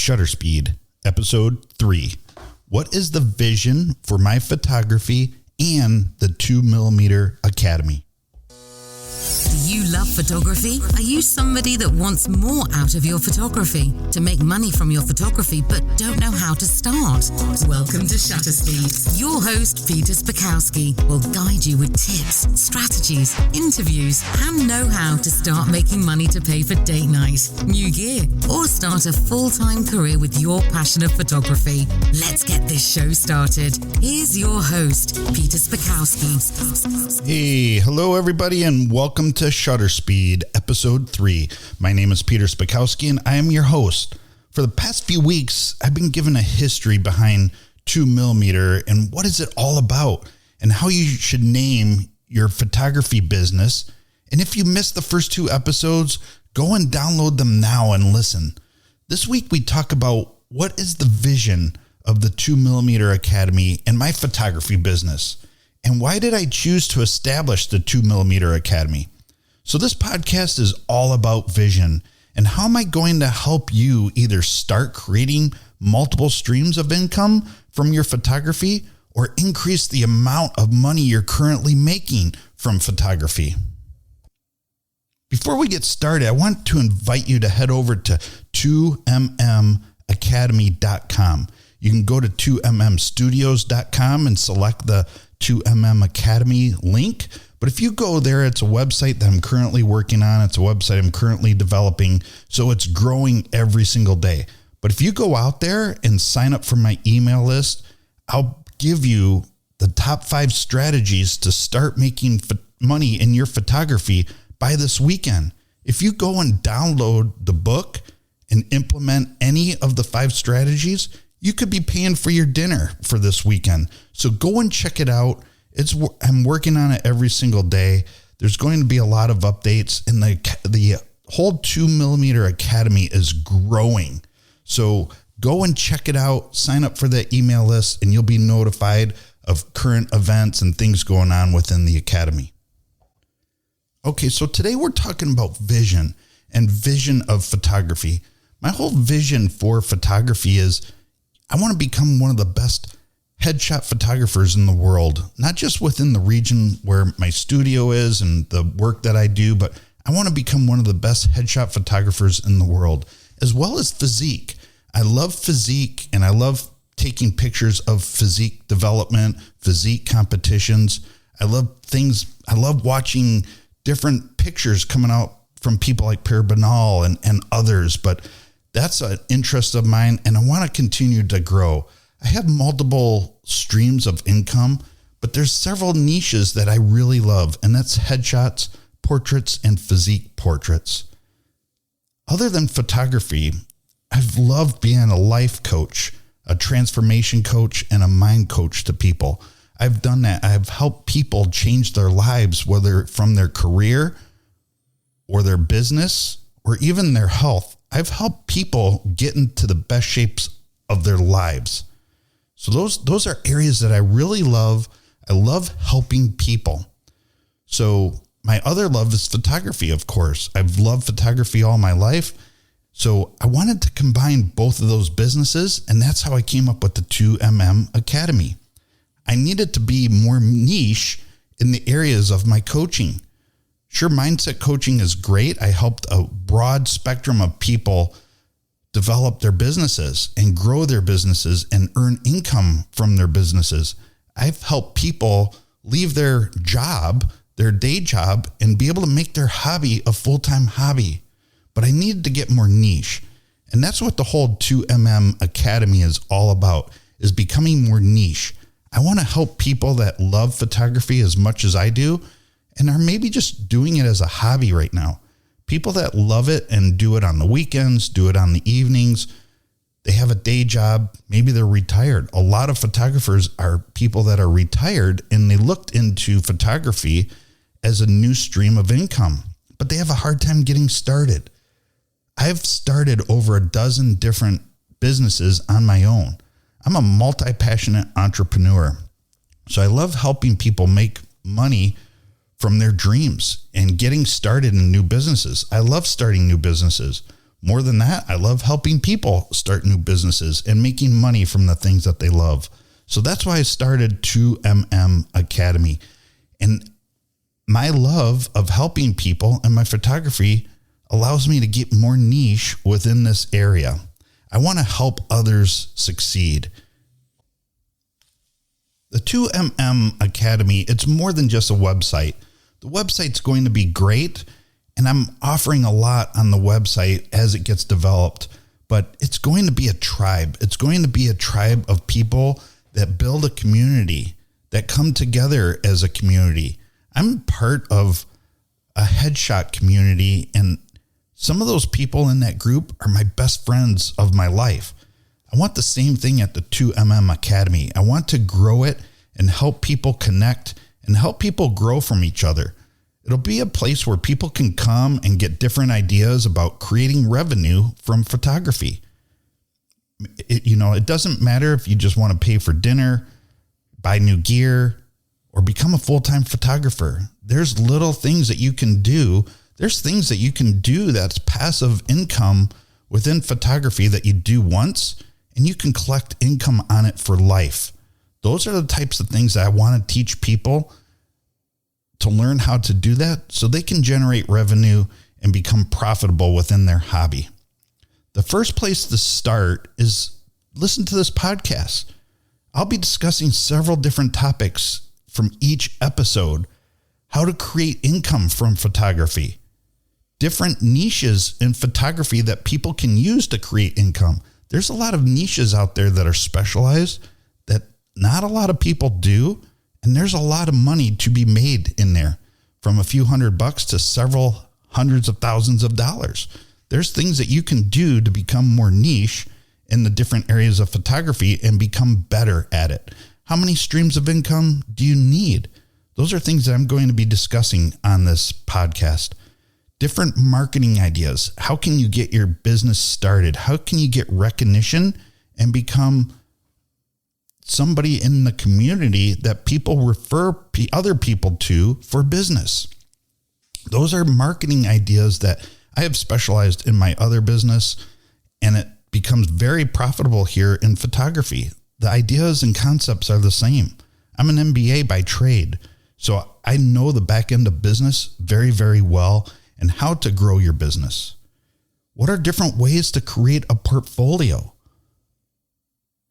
Shutter Speed, Episode 3. What is the vision for my photography and the 2mm Academy? Do you love photography? Are you somebody that wants more out of your photography? To make money from your photography but don't know how to start? Welcome to Shutter Speed. Your host, Peter Spakowski, will guide you with tips, strategies, interviews, and know-how to start making money to pay for date night, new gear, or start a full-time career with your passion of photography. Let's get this show started. Here's your host, Peter Spakowski. Hey, hello everybody, and welcome to Shutter Speed, Episode 3. My name is Peter Spakowski, and I am your host. For the past few weeks, I've been given a history behind 2mm and what is it all about, and how you should name your photography business. And if you missed the first two episodes, go and download them now and listen. This week, we talk about what is the vision of the 2mm Academy and my photography business, and why did I choose to establish the 2mm Academy. So this podcast is all about vision, and how am I going to help you either start creating multiple streams of income from your photography or increase the amount of money you're currently making from photography. Before we get started, I want to invite you to head over to 2mmacademy.com. You can go to 2mmstudios.com and select the 2mm Academy link. But if you go there, it's a website that I'm currently working on. It's a website I'm currently developing. So it's growing every single day. But if you go out there and sign up for my email list, I'll give you the top 5 strategies to start making money in your photography by this weekend. If you go and download the book and implement any of the 5 strategies, you could be paying for your dinner for this weekend. So go and check it out. I'm working on it every single day. There's going to be a lot of updates, and the whole 2mm Academy is growing. So go and check it out, sign up for the email list, and you'll be notified of current events and things going on within the Academy. Okay, so today we're talking about vision and vision of photography. My whole vision for photography is I want to become one of the best headshot photographers in the world, not just within the region where my studio is and the work that I do, but I want to become one of the best headshot photographers in the world, as well as physique. I love physique, and I love taking pictures of physique development, physique competitions. I love watching different pictures coming out from people like Per Banal and others, but that's an interest of mine, and I want to continue to grow. I have multiple streams of income, but there's several niches that I really love, and that's headshots, portraits, and physique portraits. Other than photography, I've loved being a life coach, a transformation coach, and a mind coach to people. I've done that. I've helped people change their lives, whether from their career or their business or even their health. I've helped people get into the best shapes of their lives. So those are areas that I really love. I love helping people. So my other love is photography, of course. I've loved photography all my life. So I wanted to combine both of those businesses, and that's how I came up with the 2mm Academy. I needed to be more niche in the areas of my coaching. Sure, mindset coaching is great. I helped a broad spectrum of people develop their businesses and grow their businesses and earn income from their businesses. I've helped people leave their job, their day job, and be able to make their hobby a full-time hobby. But I needed to get more niche. And that's what the whole 2mm Academy is all about, is becoming more niche. I want to help people that love photography as much as I do and are maybe just doing it as a hobby right now. People that love it and do it on the weekends, do it on the evenings. They have a day job. Maybe they're retired. A lot of photographers are people that are retired, and they looked into photography as a new stream of income, but they have a hard time getting started. I've started over a dozen different businesses on my own. I'm a multi-passionate entrepreneur. So I love helping people make money from their dreams and getting started in new businesses. I love starting new businesses. More than that, I love helping people start new businesses and making money from the things that they love. So that's why I started 2MM Academy. And my love of helping people and my photography allows me to get more niche within this area. I want to help others succeed. The 2MM Academy, it's more than just a website. The website's going to be great, and I'm offering a lot on the website as it gets developed, but it's going to be a tribe. It's going to be a tribe of people that build a community, that come together as a community. I'm part of a headshot community, and some of those people in that group are my best friends of my life. I want the same thing at the 2MM Academy. I want to grow it and help people connect and help people grow from each other. It'll be a place where people can come and get different ideas about creating revenue from photography. It doesn't matter if you just want to pay for dinner, buy new gear, or become a full-time photographer. There's little things that you can do. There's things that you can do that's passive income within photography that you do once, and you can collect income on it for life. Those are the types of things that I want to teach people to learn how to do that so they can generate revenue and become profitable within their hobby. The first place to start is listen to this podcast. I'll be discussing several different topics from each episode, how to create income from photography, different niches in photography that people can use to create income. There's a lot of niches out there that are specialized that not a lot of people do. And there's a lot of money to be made in there, from a few $100 to several hundreds of thousands of dollars. There's things that you can do to become more niche in the different areas of photography and become better at it. How many streams of income do you need? Those are things that I'm going to be discussing on this podcast. Different marketing ideas. How can you get your business started? How can you get recognition and become somebody in the community that people refer other people to for business? Those are marketing ideas that I have specialized in my other business, and it becomes very profitable here in photography. The ideas and concepts are the same. I'm an MBA by trade, so I know the back end of business very, very well and how to grow your business. What are different ways to create a portfolio?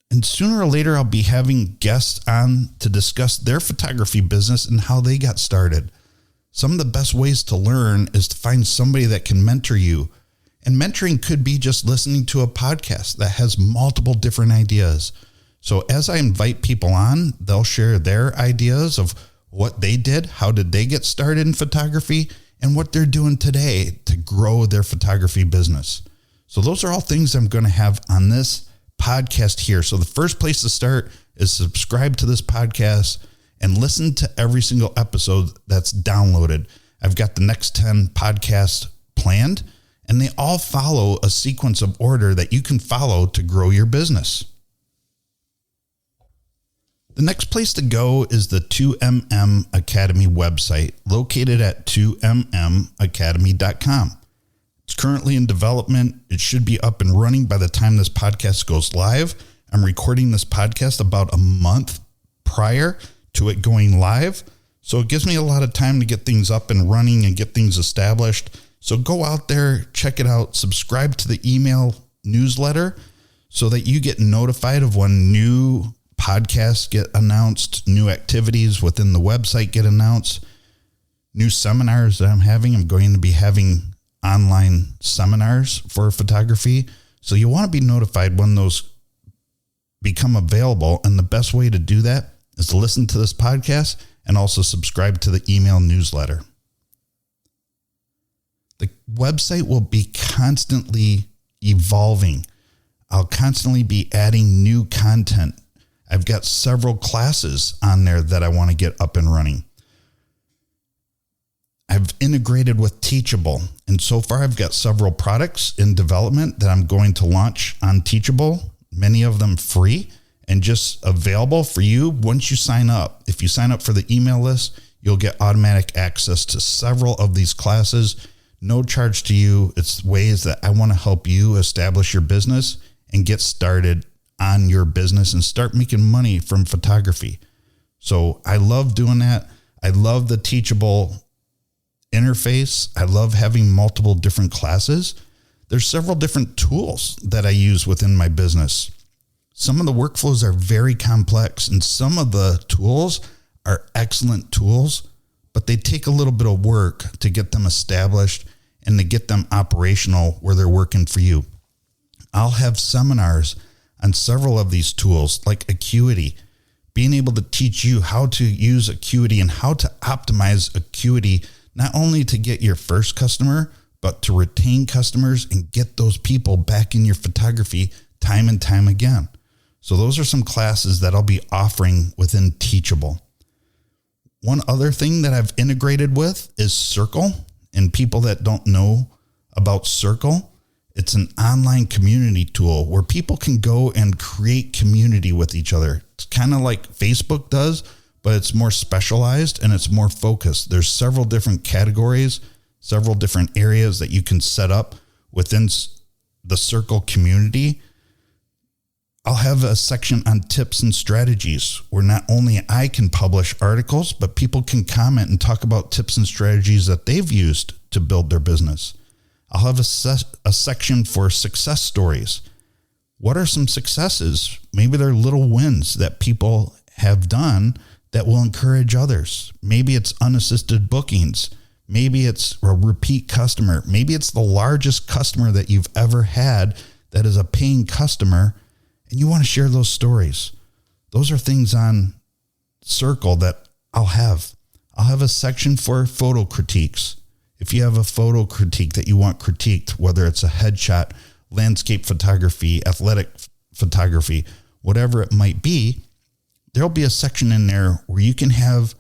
And sooner or later, I'll be having guests on to discuss their photography business and how they got started. Some of the best ways to learn is to find somebody that can mentor you. And mentoring could be just listening to a podcast that has multiple different ideas. So as I invite people on, they'll share their ideas of what they did, how did they get started in photography, and what they're doing today to grow their photography business. So those are all things I'm going to have on this podcast here. So the first place to start is subscribe to this podcast and listen to every single episode that's downloaded. I've got the next 10 podcasts planned, and they all follow a sequence of order that you can follow to grow your business. The next place to go is the 2MM Academy website, located at 2mmacademy.com. It's currently in development. It should be up and running by the time this podcast goes live. I'm recording this podcast about a month prior to it going live, so it gives me a lot of time to get things up and running and get things established. So go out there, check it out, subscribe to the email newsletter so that you get notified of when new podcasts get announced, new activities within the website get announced, new seminars that I'm having. I'm going to be having online seminars for photography. So you want to be notified when those become available. And the best way to do that is to listen to this podcast and also subscribe to the email newsletter. The website will be constantly evolving. I'll constantly be adding new content. I've got several classes on there that I want to get up and running. I've integrated with Teachable, and so far I've got several products in development that I'm going to launch on Teachable, many of them free and just available for you once you sign up. If you sign up for the email list, you'll get automatic access to several of these classes. no charge to you. It's ways that I want to help you establish your business and get started on your business and start making money from photography. So I love doing that. I love the teachable interface. I love having multiple different classes. There's several different tools that I use within my business. Some of the workflows are very complex, and some of the tools are excellent tools, but they take a little bit of work to get them established and to get them operational where they're working for you. I'll have seminars on several of these tools, like Acuity, being able to teach you how to use Acuity and how to optimize Acuity, not only to get your first customer, but to retain customers and get those people back in your photography time and time again. So those are some classes that I'll be offering within Teachable. One other thing that I've integrated with is Circle. And people that don't know about Circle, it's an online community tool where people can go and create community with each other. It's kind of like Facebook does, but it's more specialized and it's more focused. There's several different categories, several different areas that you can set up within the Circle community. I'll have a section on tips and strategies where not only I can publish articles, but people can comment and talk about tips and strategies that they've used to build their business. I'll have a section for success stories. What are some successes? Maybe they're little wins that people have done that will encourage others. Maybe it's unassisted bookings. Maybe it's a repeat customer. Maybe it's the largest customer that you've ever had that is a paying customer, and you want to share those stories. Those are things on Circle that I'll have. I'll have a section for photo critiques. If you have a photo critique that you want critiqued, whether it's a headshot, landscape photography, athletic photography, whatever it might be, there'll be a section in there where you can have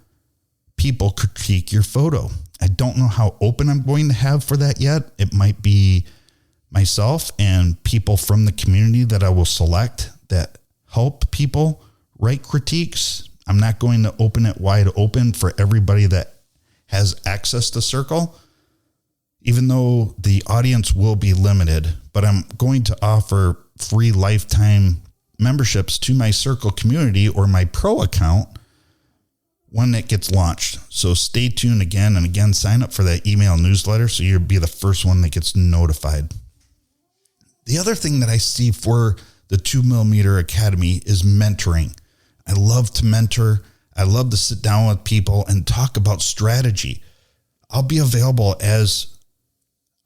people critique your photo. I don't know how open I'm going to have for that yet. It might be myself and people from the community that I will select that help people write critiques. I'm not going to open it wide open for everybody that has access to Circle, even though the audience will be limited, but I'm going to offer free lifetime memberships to my Circle community or my pro account when it gets launched. So stay tuned again and again, sign up for that email newsletter so you'll be the first one that gets notified. The other thing that I see for the 2mm Academy is mentoring. I love to mentor. I love to sit down with people and talk about strategy. I'll be available as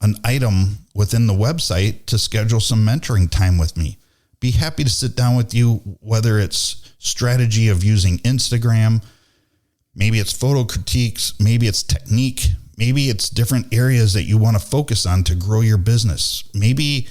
an item within the website to schedule some mentoring time with me. Be happy to sit down with you, whether it's strategy of using Instagram, maybe it's photo critiques, maybe it's technique, maybe it's different areas that you want to focus on to grow your business. Maybe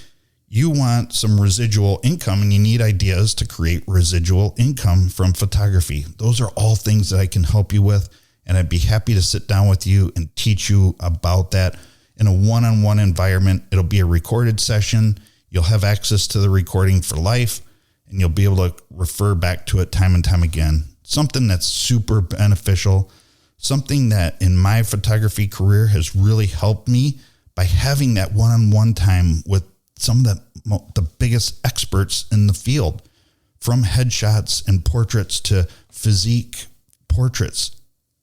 you want some residual income and you need ideas to create residual income from photography. Those are all things that I can help you with, and I'd be happy to sit down with you and teach you about that in a one-on-one environment. It'll be a recorded session. You'll have access to the recording for life, and you'll be able to refer back to it time and time again. Something that's super beneficial, something that in my photography career has really helped me by having that one-on-one time with some of the biggest experts in the field, from headshots and portraits to physique portraits.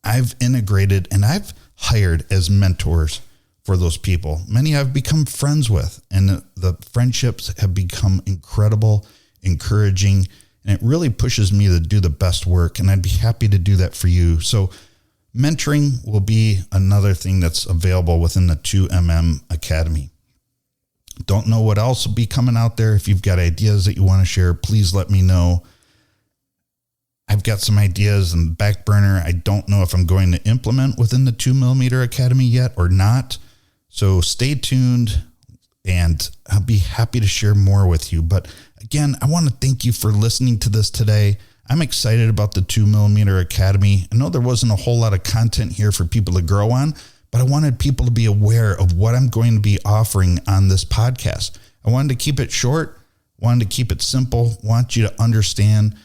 I've integrated and I've hired as mentors for those people. Many I've become friends with, and the friendships have become incredible, encouraging, and it really pushes me to do the best work, and I'd be happy to do that for you. So mentoring will be another thing that's available within the 2MM Academy. Don't know what else will be coming out there. If you've got ideas that you want to share, please let me know. I've got some ideas in the back burner. I don't know if I'm going to implement within the 2mm Academy yet or not. So stay tuned and I'll be happy to share more with you. But again, I want to thank you for listening to this today. I'm excited about the 2mm Academy. I know there wasn't a whole lot of content here for people to grow on, but I wanted people to be aware of what I'm going to be offering on this podcast. I wanted to keep it short, wanted to keep it simple, want you to understand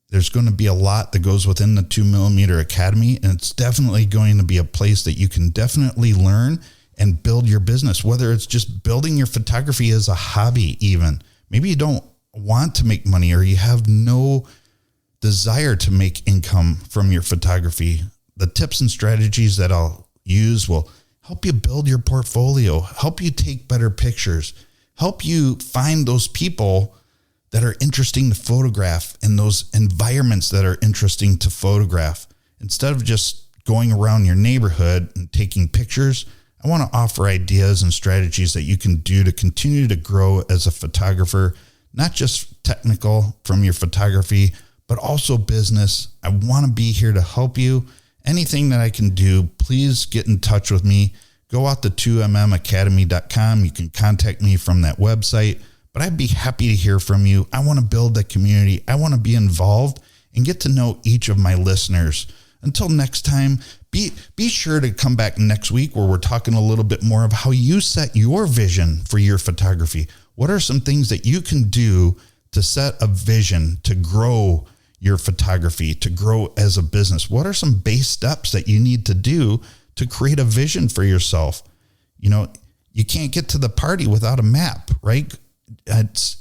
there's going to be a lot that goes within the 2mm Academy, and it's definitely going to be a place that you can definitely learn and build your business, whether it's just building your photography as a hobby even. Maybe you don't want to make money or you have no desire to make income from your photography. The tips and strategies that I'll use will help you build your portfolio, help you take better pictures, help you find those people that are interesting to photograph in those environments that are interesting to photograph. Instead of just going around your neighborhood and taking pictures, I want to offer ideas and strategies that you can do to continue to grow as a photographer, not just technical from your photography, but also business. I want to be here to help you. Anything that I can do, please get in touch with me. Go out to 2mmacademy.com. You can contact me from that website, but I'd be happy to hear from you. I want to build a community. I want to be involved and get to know each of my listeners. Until next time, be sure to come back next week where we're talking a little bit more of how you set your vision for your photography. What are some things that you can do to set a vision to grow your photography, to grow as a business? What are some base steps that you need to do to create a vision for yourself? You know, you can't get to the party without a map, right? It's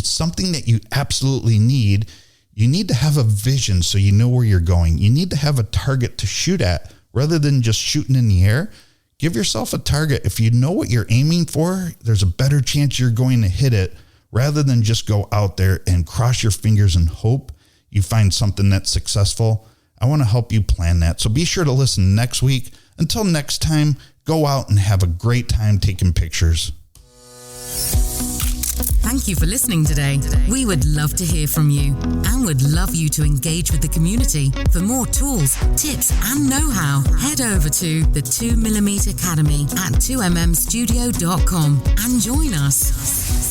something that you absolutely need. You need to have a vision so you know where you're going. You need to have a target to shoot at rather than just shooting in the air. Give yourself a target. If you know what you're aiming for, there's a better chance you're going to hit it rather than just go out there and cross your fingers and hope you find something that's successful. I want to help you plan that. So be sure to listen next week. Until next time, go out and have a great time taking pictures. Thank you for listening today. We would love to hear from you and would love you to engage with the community. For more tools, tips, and know-how, head over to the 2mm Academy at 2mmstudio.com and join us.